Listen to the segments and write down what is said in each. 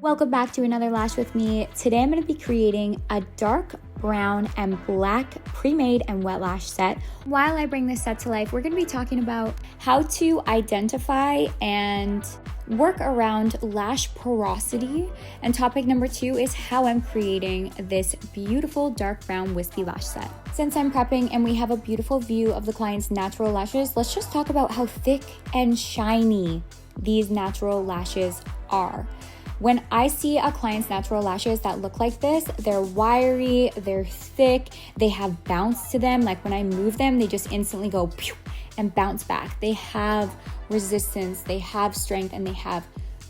Welcome back to another lash with me. Today I'm going to be creating a dark brown and black pre-made and wet lash set. While I bring this set to life, we're going to be talking about how to identify and work around lash porosity. And topic number 2 is how I'm creating this beautiful dark brown wispy lash set. Since I'm prepping and we have a beautiful view of the client's natural lashes, let's just talk about how thick and shiny these natural lashes are. When I see a client's natural lashes that look like this, they're wiry, they're thick, they have bounce to them. Like when I move them, they just instantly go pew and bounce back. They have resistance, they have strength, and they have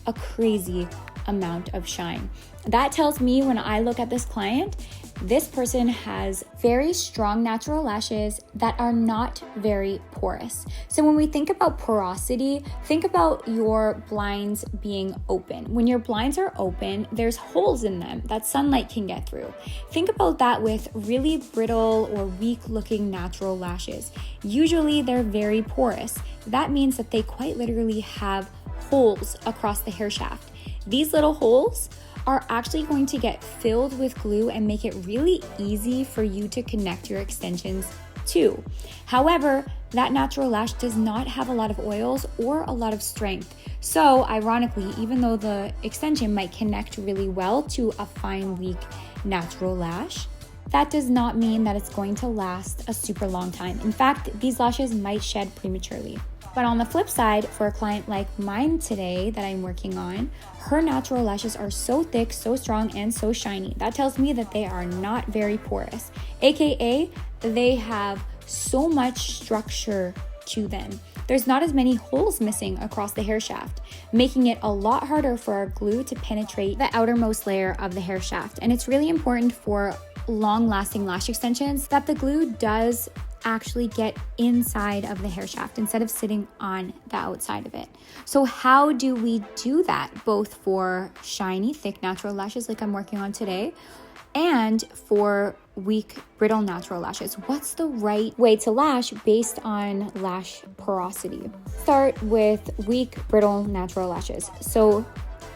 a crazy amount of shine. That tells me when I look at this client, this person has very strong natural lashes that are not very porous. So when we think about porosity, think about your blinds being open. When your blinds are open, there's holes in them that sunlight can get through. Think about that with really brittle or weak looking natural lashes. Usually they're very porous. That means that they quite literally have holes across the hair shaft. These little holes are actually going to get filled with glue and make it really easy for you to connect your extensions to. However, that natural lash does not have a lot of oils or a lot of strength. So ironically, even though the extension might connect really well to a fine, weak natural lash, that does not mean that it's going to last a super long time. In fact, these lashes might shed prematurely. But on the flip side, for a client like mine today that I'm working on, her natural lashes are so thick, so strong, and so shiny. That tells me that they are not very porous, aka they have so much structure to them. There's not as many holes missing across the hair shaft, making it a lot harder for our glue to penetrate the outermost layer of the hair shaft. And it's really important for long-lasting lash extensions that the glue does actually get inside of the hair shaft instead of sitting on the outside of it. So how do we do that, both for shiny, thick natural lashes like I'm working on today and for weak, brittle natural lashes? What's the right way to lash based on lash porosity? Start with weak, brittle natural lashes. So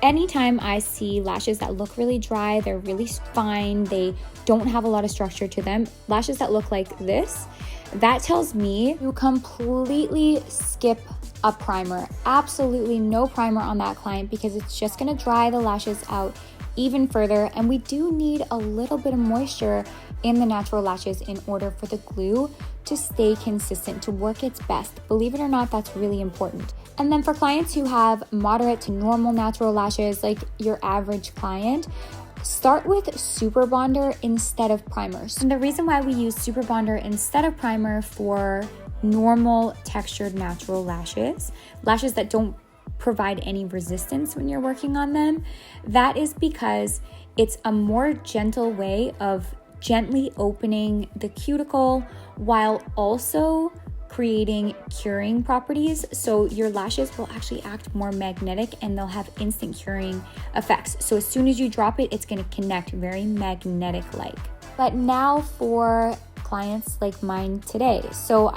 anytime I see lashes that look really dry, they're really fine, they don't have a lot of structure to them, lashes that look like this, that tells me you completely skip a primer. Absolutely no primer on that client because it's just gonna dry the lashes out even further. And we do need a little bit of moisture in the natural lashes in order for the glue to stay consistent, to work its best. Believe it or not, that's really important. And then for clients who have moderate to normal natural lashes, like your average client, start with Super Bonder instead of primers. And the reason why we use Super Bonder instead of primer for normal textured natural lashes that don't provide any resistance when you're working on them, that is because it's a more gentle way of gently opening the cuticle while also creating curing properties. So your lashes will actually act more magnetic and they'll have instant curing effects. So as soon as you drop it, it's going to connect very magnetic-like. But now for clients like mine today. So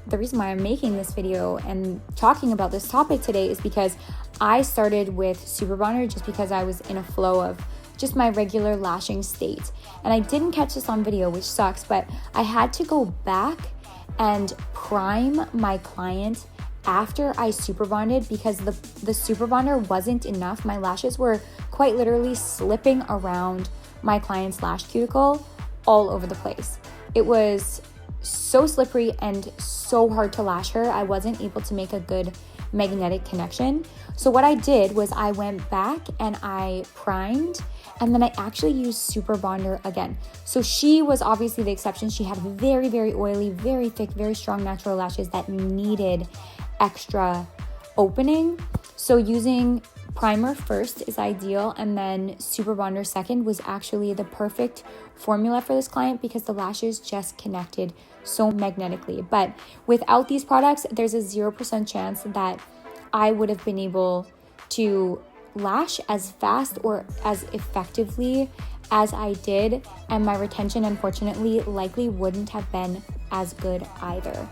the reason why I'm making this video and talking about this topic today is because I started with Super Bonder just because I was in a flow of just my regular lashing state. And I didn't catch this on video, which sucks, but I had to go back and prime my client after I Super Bonded because the Super Bonder wasn't enough. My lashes were quite literally slipping around my client's lash cuticle all over the place. It was so slippery and so hard to lash her. I wasn't able to make a good magnetic connection. So what I did was I went back and I primed, and then I actually used Super Bonder again. So she was obviously the exception. She had very, very oily, very thick, very strong natural lashes that needed extra opening. So using primer first is ideal, and then Super Bonder second was actually the perfect formula for this client because the lashes just connected so magnetically. But without these products, there's a 0% chance that I would have been able to lash as fast or as effectively as I did, and my retention unfortunately likely wouldn't have been as good either.